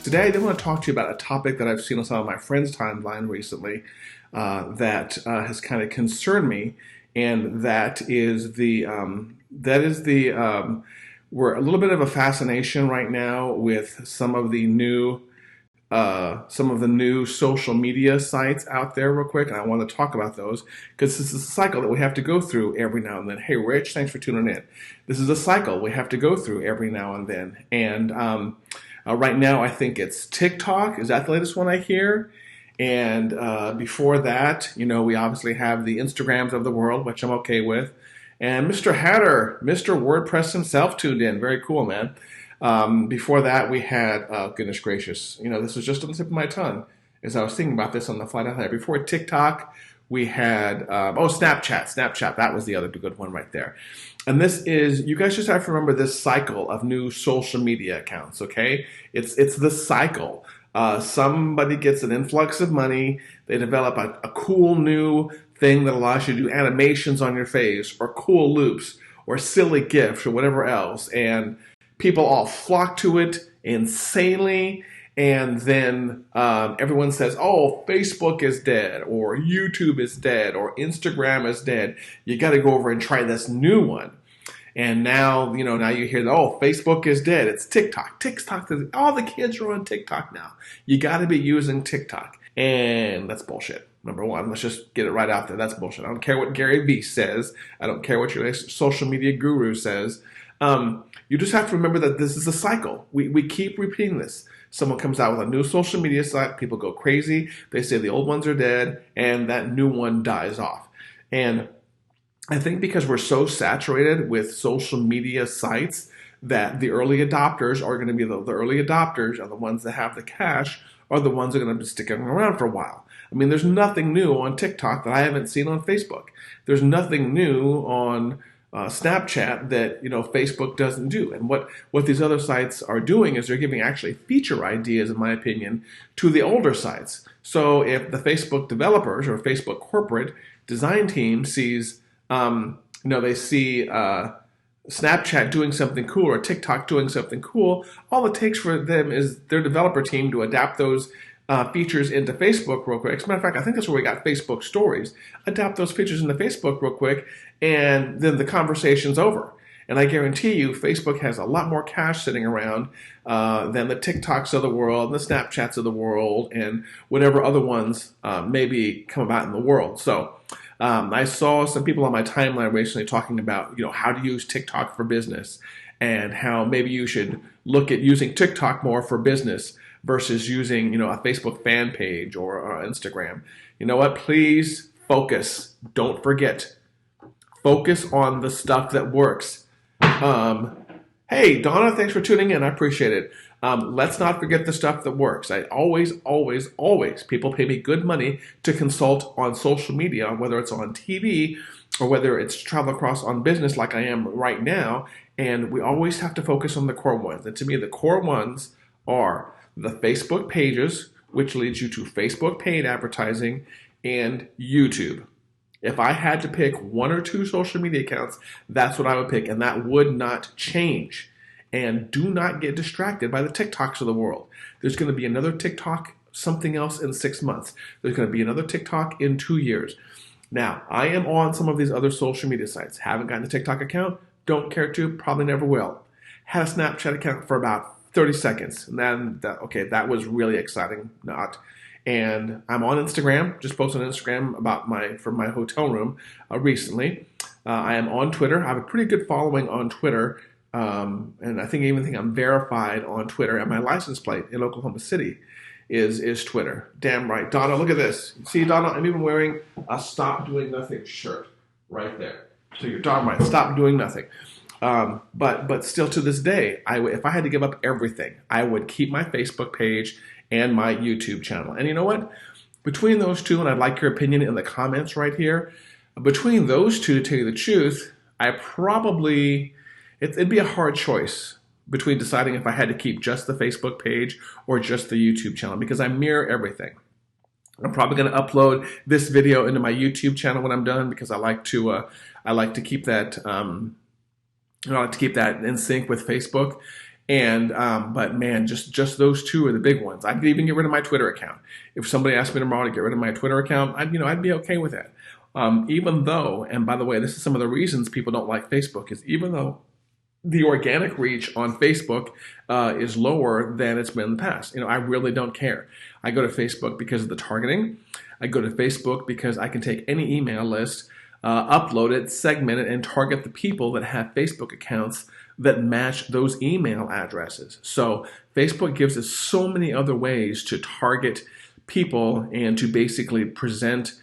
Today, I want to talk to you about a topic that I've seen on some of my friends' timeline recently that has kind of concerned me, and we're a little bit of a fascination right now with some of the new social media sites out there real quick, and I want to talk about those because this is a cycle that we have to go through every now and then. Hey, Rich, thanks for tuning in. This is a cycle we have to go through every now and then, and right now I think it's TikTok. Is that the latest one I hear? And before that, we obviously have the Instagrams of the world, which I'm okay with. And Mr. Hatter, Mr. WordPress himself tuned in. Very cool, man. Before that, we had, goodness gracious, this was just on the tip of my tongue as I was thinking about this on the flight out there. Before TikTok, we had, Snapchat. Snapchat, that was the other good one right there. And this is, you guys just have to remember this cycle of new social media accounts, okay? It's the cycle. Somebody gets an influx of money, they develop a cool new thing that allows you to do animations on your face, or cool loops, or silly GIFs, or whatever else, and people all flock to it insanely, and then everyone says, oh, Facebook is dead, or YouTube is dead, or Instagram is dead. You got to go over and try this new one. And now, now you hear, oh, Facebook is dead. It's TikTok. All the kids are on TikTok now. You got to be using TikTok. And that's bullshit. Number one, let's just get it right out there. That's bullshit. I don't care what Gary Vee says. I don't care what your social media guru says. You just have to remember that this is a cycle. We keep repeating this. Someone comes out with a new social media site, people go crazy, they say the old ones are dead, and that new one dies off. And I think because we're so saturated with social media sites that the early adopters are going to be the early adopters are the ones that have the cash, are the ones that are going to be sticking around for a while. I mean, there's nothing new on TikTok that I haven't seen on Facebook. There's nothing new on Snapchat that Facebook doesn't do. And what these other sites are doing is they're giving actually feature ideas, in my opinion, to the older sites. So if the Facebook developers or Facebook corporate design team sees, they see Snapchat doing something cool or TikTok doing something cool, all it takes for them is their developer team to adapt those features into Facebook real quick. As a matter of fact, I think that's where we got Facebook stories. Adapt those features into Facebook real quick, and then the conversation's over. And I guarantee you, Facebook has a lot more cash sitting around than the TikToks of the world, and the Snapchats of the world, and whatever other ones maybe come about in the world. So I saw some people on my timeline recently talking about, how to use TikTok for business, and how maybe you should look at using TikTok more for business versus using, a Facebook fan page or Instagram. You know what? Please focus. Don't forget. Focus on the stuff that works. Hey, Donna, thanks for tuning in. I appreciate it. Let's not forget the stuff that works. I always, people pay me good money to consult on social media, whether it's on TV or whether it's travel across on business like I am right now. And we always have to focus on the core ones. And to me, the core ones are the Facebook pages, which leads you to Facebook paid advertising, and YouTube. If I had to pick one or two social media accounts, that's what I would pick, and that would not change. And do not get distracted by the TikToks of the world. There's going to be another TikTok, something else in 6 months. There's going to be another TikTok in 2 years. Now, I am on some of these other social media sites. Haven't gotten a TikTok account, don't care to, probably never will. Had a Snapchat account for about 30 seconds. And then, that was really exciting. Not. And I'm on Instagram, just posted on Instagram about my hotel room recently. I am on Twitter. I have a pretty good following on Twitter. And I even think I'm verified on Twitter. And my license plate in Oklahoma City is Twitter. Damn right. Donna, look at this. See, Donna, I'm even wearing a Stop Doing Nothing shirt right there. So you're darn right. Stop doing nothing. But still to this day, if I had to give up everything, I would keep my Facebook page and my YouTube channel. And you know what? Between those two, and I'd like your opinion in the comments right here, between those two, to tell you the truth, it'd be a hard choice between deciding if I had to keep just the Facebook page or just the YouTube channel, because I mirror everything. I'm probably going to upload this video into my YouTube channel when I'm done, because I like to keep that I like to keep that in sync with Facebook. But man, just those two are the big ones. I could even get rid of my Twitter account. If somebody asked me tomorrow to get rid of my Twitter account, I'd be okay with that. Even though, and by the way, this is some of the reasons people don't like Facebook, is even though the organic reach on Facebook is lower than it's been in the past. I really don't care. I go to Facebook because of the targeting. I go to Facebook because I can take any email list, upload it, segment it, and target the people that have Facebook accounts that match those email addresses. So Facebook gives us so many other ways to target people and to basically present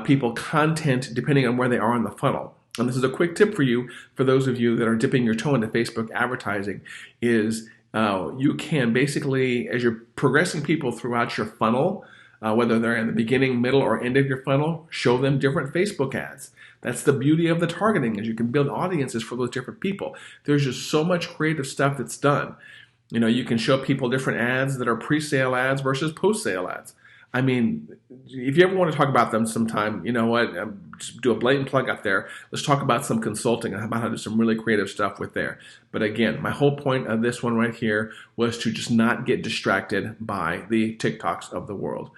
people content depending on where they are in the funnel. And this is a quick tip for you, for those of you that are dipping your toe into Facebook advertising, is you can basically, as you're progressing people throughout your funnel, whether they're in the beginning, middle, or end of your funnel, show them different Facebook ads. That's the beauty of the targeting, is you can build audiences for those different people. There's just so much creative stuff that's done. You can show people different ads that are pre-sale ads versus post-sale ads. I mean, if you ever want to talk about them sometime, you know what, just do a blatant plug up there. Let's talk about some consulting and about how to do some really creative stuff with there. But again, my whole point of this one right here was to just not get distracted by the TikToks of the world.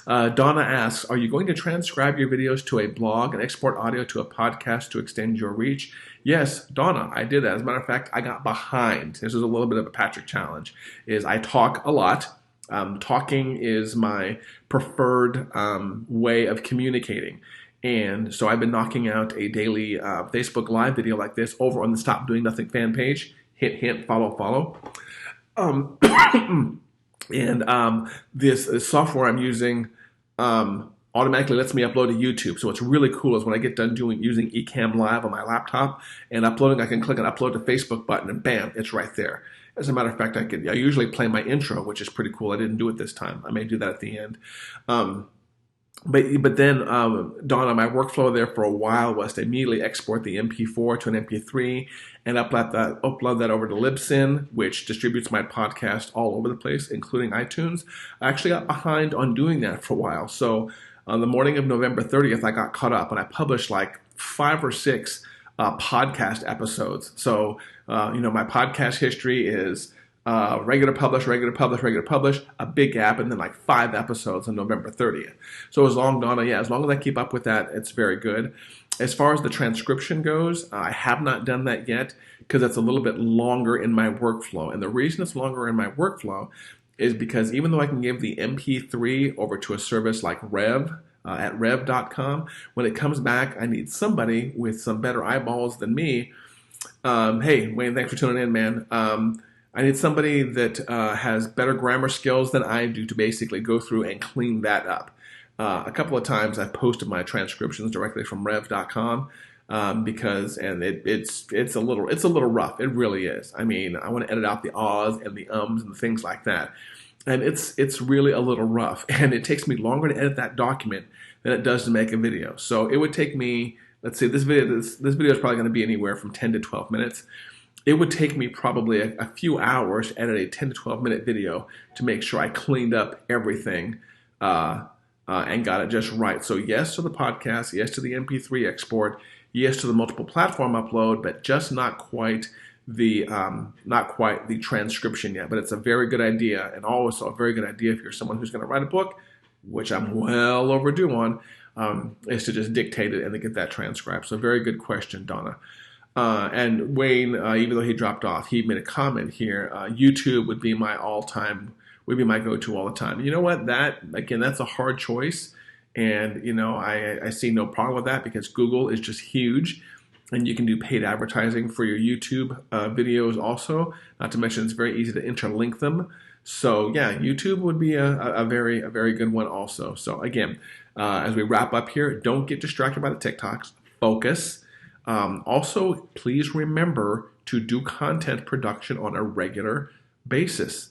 Donna asks, are you going to transcribe your videos to a blog and export audio to a podcast to extend your reach? Yes, Donna, I did that. As a matter of fact, I got behind. This was a little bit of a Patrick challenge, is I talk a lot. Talking is my preferred way of communicating. And so I've been knocking out a daily Facebook Live video like this over on the Stop Doing Nothing fan page. Hint, hint, follow, follow. This software I'm using automatically lets me upload to YouTube. So what's really cool is when I get done using Ecamm Live on my laptop and uploading, I can click an Upload to Facebook button and bam, it's right there. As a matter of fact, I usually play my intro, which is pretty cool. I didn't do it this time. I may do that at the end. But then, Donna, my workflow there for a while was to immediately export the MP4 to an MP3 and upload that over to Libsyn, which distributes my podcast all over the place, including iTunes. I actually got behind on doing that for a while. So on the morning of November 30th, I got caught up and I published like 5 or 6 podcast episodes. So, my podcast history is regular publish, a big gap, and then like 5 episodes on November 30th. So as long as I keep up with that, it's very good. As far as the transcription goes, I have not done that yet because it's a little bit longer in my workflow. And the reason it's longer in my workflow is because even though I can give the MP3 over to a service like Rev, at rev.com, when it comes back, I need somebody with some better eyeballs than me. Hey, Wayne, thanks for tuning in, man. I need somebody that has better grammar skills than I do to basically go through and clean that up. A couple of times I've posted my transcriptions directly from rev.com because it's a little rough. It really is. I mean, I want to edit out the ahs and the ums and things like that. And it's really a little rough, and it takes me longer to edit that document than it does to make a video. So it would take me, let's see, this video is probably going to be anywhere from 10 to 12 minutes. It would take me probably a few hours to edit a 10 to 12 minute video to make sure I cleaned up everything and got it just right. So yes to the podcast, yes to the MP3 export, yes to the multiple platform upload, but just not quite the transcription yet. But it's a very good idea, and also a very good idea if you're someone who's going to write a book, which I'm well overdue on, is to just dictate it and then get that transcribed. So very good question, Donna. And Wayne, even though he dropped off, he made a comment here. YouTube would be my go-to all the time. You know what? That's a hard choice, and I see no problem with that because Google is just huge. And you can do paid advertising for your YouTube videos also. Not to mention, it's very easy to interlink them. So yeah, YouTube would be a very good one also. So again, as we wrap up here, don't get distracted by the TikToks. Focus. Also, please remember to do content production on a regular basis.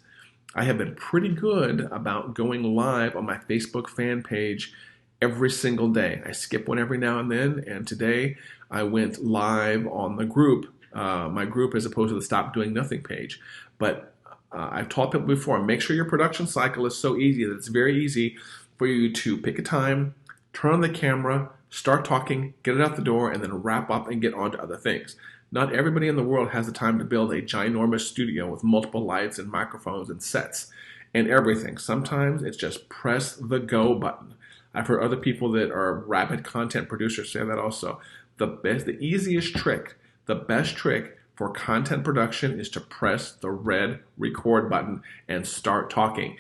I have been pretty good about going live on my Facebook fan page every single day. I skip one every now and then, and today I went live on the group, my group, as opposed to the Stop Doing Nothing page. But I've taught people before, make sure your production cycle is so easy that it's very easy for you to pick a time, turn on the camera, start talking, get it out the door, and then wrap up and get on to other things. Not everybody in the world has the time to build a ginormous studio with multiple lights and microphones and sets and everything. Sometimes it's just press the go button. I've heard other people that are rapid content producers say that also. The easiest trick, the best trick for content production is to press the red record button and start talking.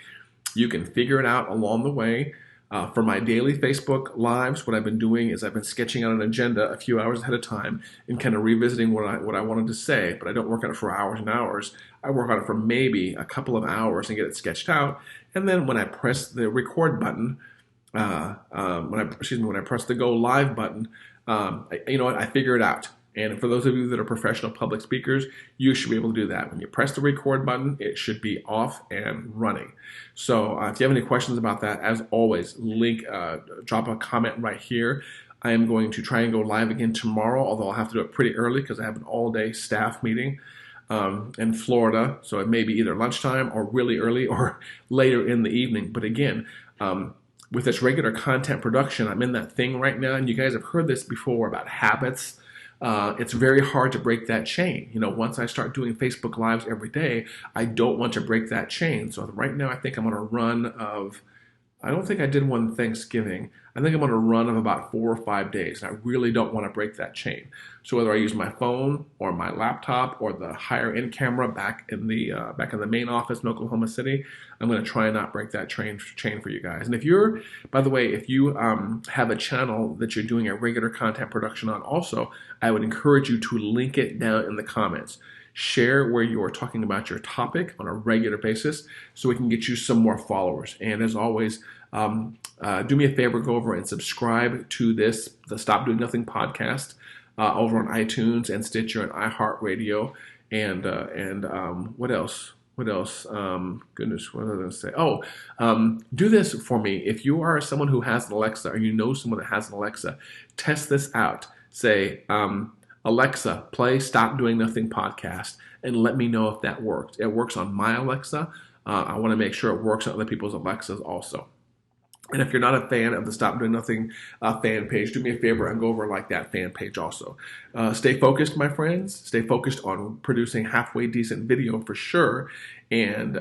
You can figure it out along the way. For my daily Facebook lives, what I've been doing is I've been sketching out an agenda a few hours ahead of time and kind of revisiting what I wanted to say, but I don't work on it for hours and hours. I work on it for maybe a couple of hours and get it sketched out. And then when I press the record button, when I press the go live button, you know what, I figure it out. And for those of you that are professional public speakers, you should be able to do that. When you press the record button, it should be off and running. So if you have any questions about that, as always, drop a comment right here. I am going to try and go live again tomorrow, although I'll have to do it pretty early because I have an all-day staff meeting in Florida. So it may be either lunchtime or really early or later in the evening. But again, with this regular content production, I'm in that thing right now, and you guys have heard this before about habits. It's very hard to break that chain. You know, once I start doing Facebook Lives every day, I don't want to break that chain. So right now I think I'm on a run of, I don't think I did one Thanksgiving. I think I'm on a run of about 4 or 5 days. And I really don't want to break that chain. So whether I use my phone or my laptop or the higher end camera back in the main office in Oklahoma City, I'm going to try and not break that chain for you guys. And if you're, by the way, if you have a channel that you're doing a regular content production on also, I would encourage you to link it down in the comments. Share where you are talking about your topic on a regular basis so we can get you some more followers. And as always, do me a favor, go over and subscribe to the Stop Doing Nothing podcast over on iTunes and Stitcher and iHeartRadio. And what else? Goodness, what was I going to say? Oh, do this for me. If you are someone who has an Alexa or you know someone that has an Alexa, test this out. Say, Alexa, play Stop Doing Nothing podcast, and let me know if that works. It works on my Alexa. I want to make sure it works on other people's Alexas also. And if you're not a fan of the Stop Doing Nothing fan page, do me a favor and go over and like that fan page also. Stay focused, my friends. Stay focused on producing halfway decent video for sure. And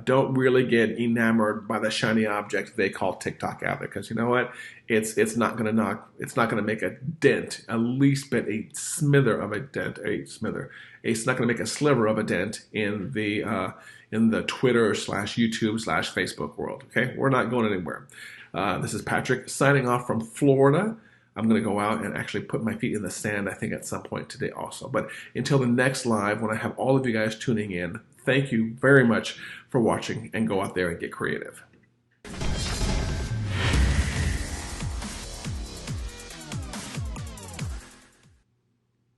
don't really get enamored by the shiny object they call TikTok out there, because you know what? It's not gonna make a dent, at least but a smither of a dent, It's not gonna make a sliver of a dent in the Twitter / YouTube / Facebook world. Okay, we're not going anywhere. This is Patrick signing off from Florida. I'm going to go out and actually put my feet in the sand, I think, at some point today also. But until the next live, when I have all of you guys tuning in, thank you very much for watching, and go out there and get creative.